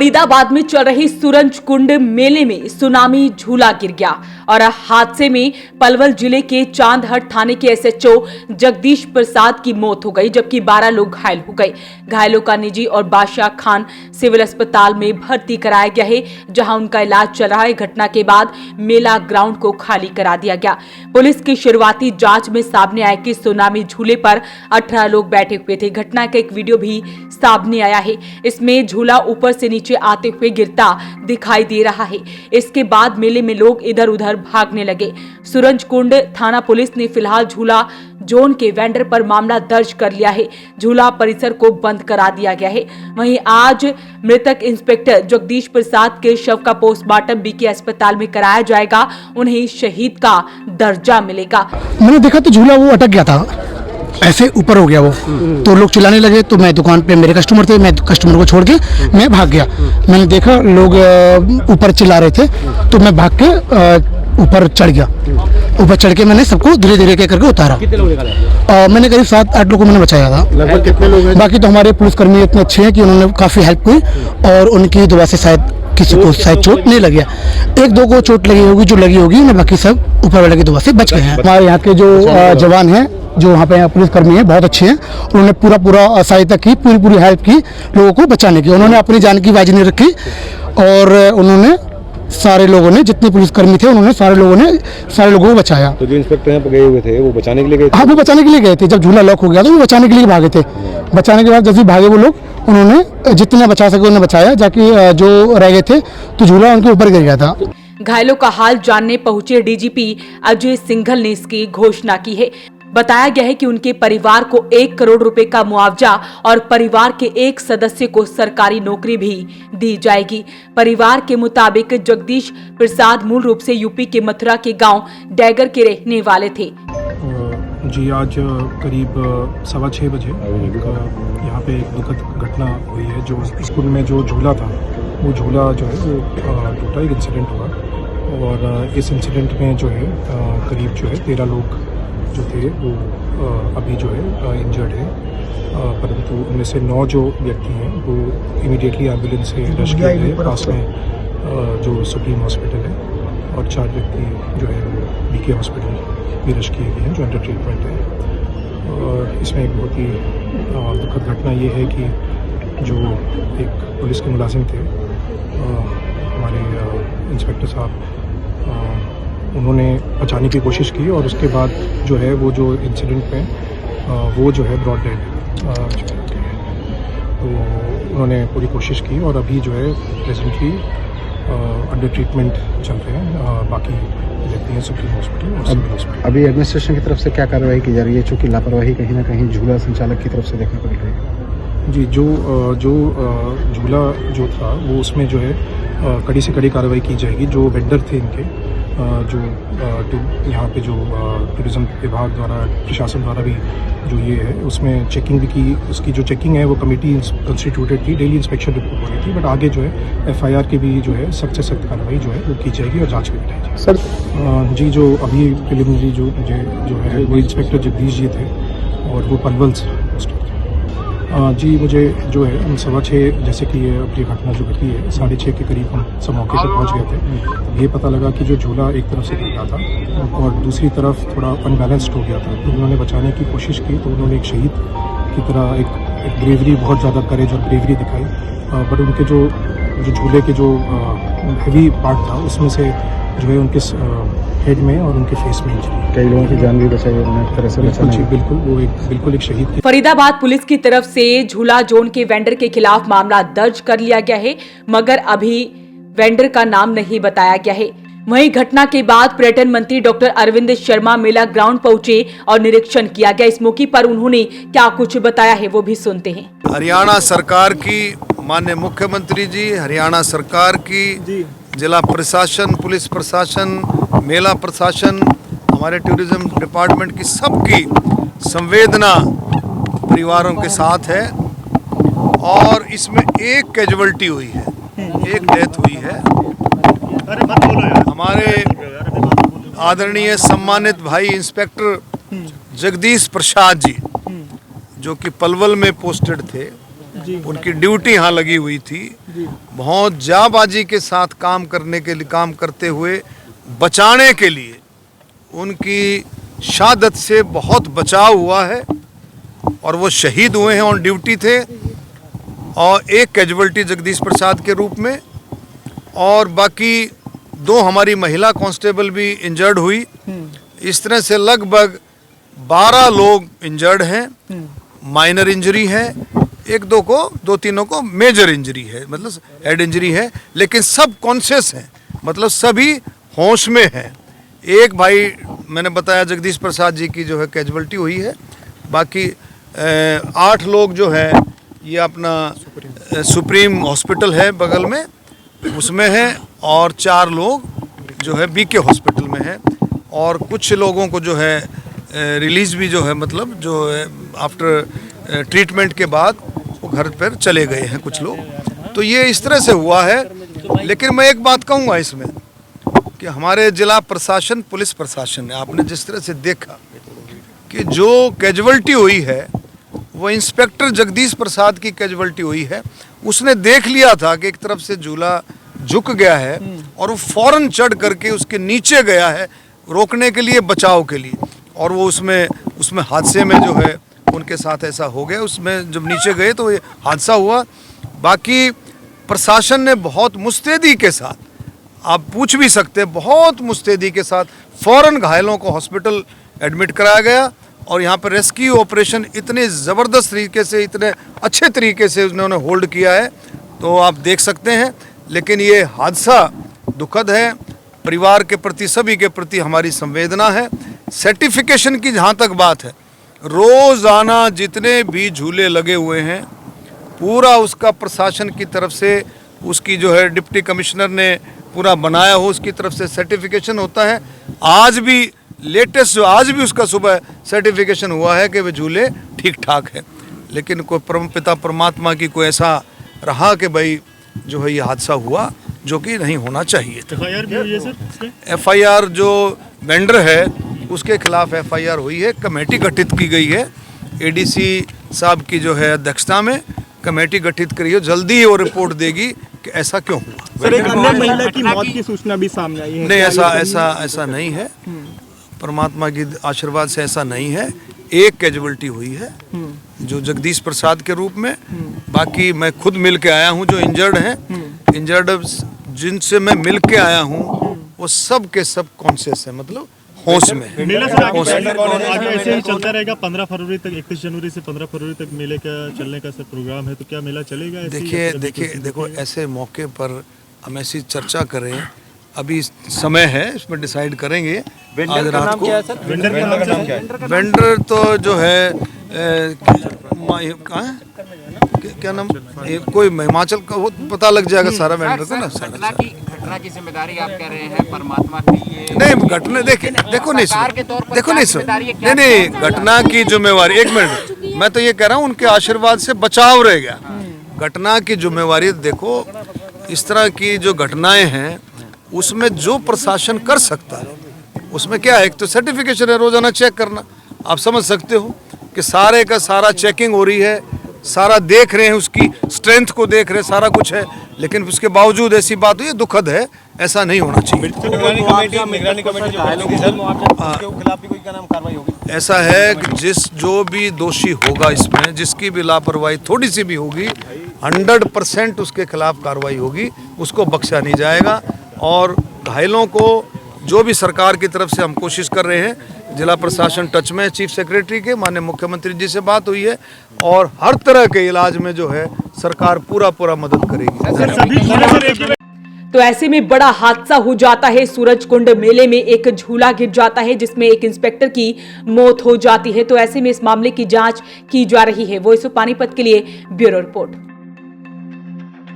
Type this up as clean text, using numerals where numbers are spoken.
फरीदाबाद में चल रही सूरज कुंड मेले में सुनामी झूला गिर गया और हादसे में पलवल जिले के चांदहट थाने के एसएचओ जगदीश प्रसाद की मौत हो गई, जबकि 12 लोग घायल हो गए। घायलों का निजी और बादशाह खान सिविल अस्पताल में भर्ती कराया गया है, जहां उनका इलाज चल रहा है। घटना के बाद मेला ग्राउंड को खाली करा दिया गया। पुलिस की शुरुआती जांच में सामने आया कि सुनामी झूले पर 18 लोग बैठे हुए थे। घटना का एक वीडियो भी सामने आया है। इसमें झूला ऊपर से नीचे आते हुए गिरता दिखाई दे रहा है। इसके बाद मेले में लोग इधर उधर भागने लगे। सूरज कुंड थाना पुलिस ने फिलहाल झूला जोन के वेंडर पर मामला दर्ज कर लिया है। झूला परिसर को बंद करा दिया गया है। वहीं आज मृतक इंस्पेक्टर जगदीश प्रसाद के शव का पोस्टमार्टम बीके अस्पताल में कराया जाएगा। उन्हें शहीद का दर्जा मिलेगा। मैंने देखा तो झूला वो अटक गया था, ऐसे ऊपर हो गया वो, तो लोग चिल्लाने लगे। तो मैं दुकान पे, मेरे कस्टमर थे, मैं कस्टमर को छोड़ के मैं भाग गया। मैंने देखा लोग ऊपर चिल्ला रहे थे, तो मैं भाग के ऊपर चढ़ गया। ऊपर चढ़ के मैंने सबको धीरे धीरे करके उतारा। कितने लोग निकाले? मैंने करीब 7-8 लोगों को मैंने बचाया था। लगभग कितने लोग हैं? बाकी तो हमारे पुलिसकर्मी इतने अच्छे हैं कि उन्होंने काफी हेल्प की और उनकी दुआ से शायद किसी को शायद चोट नहीं लगी। 1-2 को चोट लगी होगी, जो लगी होगी ना, बाकी सब ऊपर वाले की दुआ से बच गए हैं। हमारे यहाँ के जो जवान हैं, जो वहाँ पे पुलिसकर्मी हैं, बहुत अच्छे हैं। उन्होंने पूरा सहायता की, पूरी हेल्प की लोगों को बचाने की। उन्होंने अपनी जान की बाजी नहीं रखी और उन्होंने सारे लोगों ने, जितने पुलिसकर्मी थे, उन्होंने सारे लोगों को बचाया। तो जो इंस्पेक्टर यहाँ पे गए हुए थे, वो बचाने के लिए गए थे? हाँ, वो बचाने के लिए गए थे। जब झूला लॉक हो गया तो वो बचाने के लिए भागे थे। बचाने के बाद जब भी भागे वो लोग, उन्होंने जितना बचा सके उन्होंने बचाया, जाके जो रह गए थे तो झूला उनके ऊपर गिर गया था। घायलों का हाल जानने पहुंचे डीजीपी अजय सिंघल ने इसकी घोषणा की है। बताया गया है कि उनके परिवार को 1 करोड़ रुपए का मुआवजा और परिवार के एक सदस्य को सरकारी नौकरी भी दी जाएगी। परिवार के मुताबिक जगदीश प्रसाद मूल रूप से यूपी के मथुरा के गांव डैगर के रहने वाले थे। जी, आज करीब 6:15 बजे यहाँ पे एक दुखद घटना हुई है। जो स्कूल में जो झूला था, वो झूला जो है वो टूटा, एक इंसिडेंट हुआ और इस इंसिडेंट में जो है करीब जो है 13 लोग जो थे वो अभी जो है इंजर्ड है, परंतु उनमें से 9 जो व्यक्ति हैं वो इमीडिएटली एम्बुलेंस से रश किए गए पास में जो सुप्रीम हॉस्पिटल है, और 4 व्यक्ति जो है वो बीके हॉस्पिटल भी रश किए गए हैं जो अंडर ट्रीटमेंट है। और इसमें एक बहुत ही दुखद घटना ये है कि जो एक पुलिस के मुलाजिम थे, हमारे इंस्पेक्टर साहब, उन्होंने बचाने की कोशिश की और उसके बाद जो है वो जो इंसिडेंट में वो जो है ब्रॉड डेड, तो उन्होंने पूरी कोशिश की और अभी जो है प्रेजेंटली अंडर ट्रीटमेंट चल रहे हैं। बाकी व्यक्ति हैं सुप्रीम हॉस्पिटल और सिविल हॉस्पिटल। अभी एडमिनिस्ट्रेशन की तरफ से क्या कार्रवाई की जा रही है, चूँकि लापरवाही कहीं ना कहीं झूला संचालक की तरफ से देखने को मिल रही है? जी, जो झूला जो था वो उसमें जो है कड़ी से कड़ी कार्रवाई की जाएगी। जो वेंडर थे इनके, जो यहाँ पे जो टूरिज्म विभाग द्वारा, प्रशासन द्वारा भी जो ये है, उसमें चेकिंग भी की। उसकी जो चेकिंग है वो कमेटी कंस्टिट्यूटेड थी, डेली इंस्पेक्शन रिपोर्ट हो रही थी, बट आगे जो है एफआईआर की भी जो है सख्त से सख्त कार्रवाई जो है वो की जाएगी और जांच भी की जाएगी। सर जी, जो अभी प्रिलिमिनरी जो है वो इंस्पेक्टर जगदीश जी थे और वो पलवल से पोस्टेड थे। जी, मुझे जो है 6:15 जैसे कि ये अपनी घटना जो घटी है, 6:30 के करीब हम सब मौके पर पहुंच गए थे। ये पता लगा कि जो झूला एक तरफ से गिरता था और दूसरी तरफ थोड़ा अनबैलेंस्ड हो गया था, तो उन्होंने बचाने की कोशिश की। तो उन्होंने एक शहीद की तरह एक ब्रेवरी, बहुत ज़्यादा करेज और ब्रेवरी दिखाई। बट उनके जो झूले के जो हैवी पार्ट था, उसमें से जो है उनके हेड में और उनके फेस में इंजरी। कई लोगों की जान भी बचाई उन्होंने तरह से बचाना। बिल्कुल, वो बिल्कुल एक शहीद। फरीदाबाद पुलिस की तरफ से झूला जोन के वेंडर के खिलाफ मामला दर्ज कर लिया गया है, मगर अभी वेंडर का नाम नहीं बताया गया है। वहीं घटना के बाद पर्यटन मंत्री डॉक्टर अरविंद शर्मा मेला ग्राउंड पहुंचे और निरीक्षण किया गया। इस मौके पर उन्होंने क्या कुछ बताया है वो भी सुनते हैं। हरियाणा सरकार की, माननीय मुख्यमंत्री जी, हरियाणा सरकार की, जिला प्रशासन, पुलिस प्रशासन, मेला प्रशासन, हमारे टूरिज्म डिपार्टमेंट की सबकी संवेदना परिवारों के साथ है। और इसमें एक कैजुअल्टी हुई है, एक डेथ हुई है। हमारे आदरणीय सम्मानित भाई इंस्पेक्टर जगदीश प्रसाद जी, जो कि पलवल में पोस्टेड थे, उनकी ड्यूटी यहाँ लगी हुई थी। बहुत जाबाजी के साथ काम करते हुए बचाने के लिए उनकी शहादत से बहुत बचाव हुआ है और वो शहीद हुए हैं, ऑन ड्यूटी थे। और एक कैजुअल्टी जगदीश प्रसाद के रूप में, और बाकी 2 हमारी महिला कांस्टेबल भी इंजर्ड हुई। इस तरह से लगभग 12 लोग इंजर्ड हैं, माइनर इंजरी है, 2-3 को मेजर इंजरी है, मतलब हेड इंजरी है, लेकिन सब कॉन्शियस हैं, मतलब सभी होश में हैं। एक भाई मैंने बताया जगदीश प्रसाद जी की जो है कैजुअल्टी हुई है, बाकी 8 लोग जो है ये अपना सुप्रीम हॉस्पिटल है बगल में उसमें है, और 4 लोग जो है बीके हॉस्पिटल में है, और कुछ लोगों को जो है रिलीज भी जो है, मतलब जो है आफ्टर ट्रीटमेंट के बाद वो घर पर चले गए हैं कुछ लोग। तो ये इस तरह से हुआ है। लेकिन मैं एक बात कहूँगा इसमें कि हमारे जिला प्रशासन, पुलिस प्रशासन ने, आपने जिस तरह से देखा कि जो कैजुअल्टी हुई है वो इंस्पेक्टर जगदीश प्रसाद की कैजुअल्टी हुई है। उसने देख लिया था कि एक तरफ से झूला झुक गया है और वो फौरन चढ़ करके उसके नीचे गया है रोकने के लिए, बचाव के लिए, और वो उसमें हादसे में जो है उनके साथ ऐसा हो गया। उसमें जब नीचे गए तो ये हादसा हुआ। बाकी प्रशासन ने बहुत मुस्तैदी के साथ, आप पूछ भी सकते हैं, बहुत मुस्तैदी के साथ फौरन घायलों को हॉस्पिटल एडमिट कराया गया, और यहाँ पर रेस्क्यू ऑपरेशन इतने ज़बरदस्त तरीके से, इतने अच्छे तरीके से उन्होंने होल्ड किया है, तो आप देख सकते हैं। लेकिन ये हादसा दुखद है, परिवार के प्रति, सभी के प्रति हमारी संवेदना है। सर्टिफिकेशन की जहाँ तक बात है, रोज़ाना जितने भी झूले लगे हुए हैं पूरा उसका प्रशासन की तरफ से, उसकी जो है डिप्टी कमिश्नर ने पूरा बनाया हो, उसकी तरफ से सर्टिफिकेशन होता है। आज भी लेटेस्ट जो आज भी उसका सुबह सर्टिफिकेशन हुआ है कि वे झूले ठीक ठाक है। लेकिन कोई परमपिता परमात्मा की कोई ऐसा रहा कि भाई जो है ये हादसा हुआ, जो कि नहीं होना चाहिए था। FIR भी हुई है सर? FIR जो वेंडर है उसके खिलाफ FIR हुई है, कमेटी गठित की गई है, ADC साहब की जो है अध्यक्षता में कमेटी गठित करी है, जल्दी ही वो रिपोर्ट देगी कि ऐसा क्यों हुआ। सर, एक अन्य महिला की मौत की सूचना भी सामने आई है। नहीं, ऐसा नहीं है, परमात्मा की आशीर्वाद से ऐसा नहीं है। एक कैजुअल्टी हुई है जो जगदीश प्रसाद के रूप में, बाकी मैं खुद मिल के आया हूँ, जो इंजर्ड हैं, इंजर्ड जिनसे मैं मिल के आया हूँ वो सब के सब कॉन्शियस है, मतलब होश में है। मेला सर आगे ऐसे ही चलता रहेगा? 15 फरवरी तक, 31 जनवरी से 15 फरवरी तक मेले का चलने का सर प्रोग्राम है, तो क्या मेला चलेगा? देखो ऐसे मौके पर हम ऐसी चर्चा करें, अभी समय है, इसमें डिसाइड करेंगे आज रात को। वेंडर का नाम क्या है? वेंडर तो जो है कहाँ है? क्या नाम, कोई हिमाचल का, वो पता लग जाएगा सारा वेंडर को ना। घटना की जिम्मेदारी आप कह रहे हैं परमात्मा की, ये नहीं घटना देखो नहीं घटना की जिम्मेवारी, एक मिनट, मैं तो ये कह रहा हूँ उनके आशीर्वाद से बचाव रह गया। घटना की जिम्मेवारी देखो, इस तरह की जो घटनाएं हैं उसमें जो प्रशासन कर सकता है उसमें क्या है, एक तो सर्टिफिकेशन है, रोजाना चेक करना, आप समझ सकते हो कि सारे का सारा चेकिंग हो रही है, सारा देख रहे हैं, उसकी स्ट्रेंथ को देख रहे हैं, सारा कुछ है, लेकिन उसके बावजूद ऐसी बात हुई, दुखद है, ऐसा नहीं होना चाहिए। ऐसा है कि जो भी दोषी होगा इसमें, जिसकी भी लापरवाही थोड़ी सी भी होगी, 100% उसके खिलाफ कार्रवाई होगी, उसको बख्शा नहीं जाएगा। और घायलों को जो भी सरकार की तरफ से हम कोशिश कर रहे हैं, जिला प्रशासन टच में, चीफ सेक्रेटरी के माननीय मुख्यमंत्री जी से बात हुई है, और हर तरह के इलाज में जो है सरकार पूरा मदद करेगी। तो ऐसे में बड़ा हादसा हो जाता है। सूरजकुंड मेले में एक झूला गिर जाता है जिसमें एक इंस्पेक्टर की मौत हो जाती है। तो ऐसे में इस मामले की जांच की जा रही है। वॉइस ऑफ पानीपत के लिए ब्यूरो रिपोर्ट।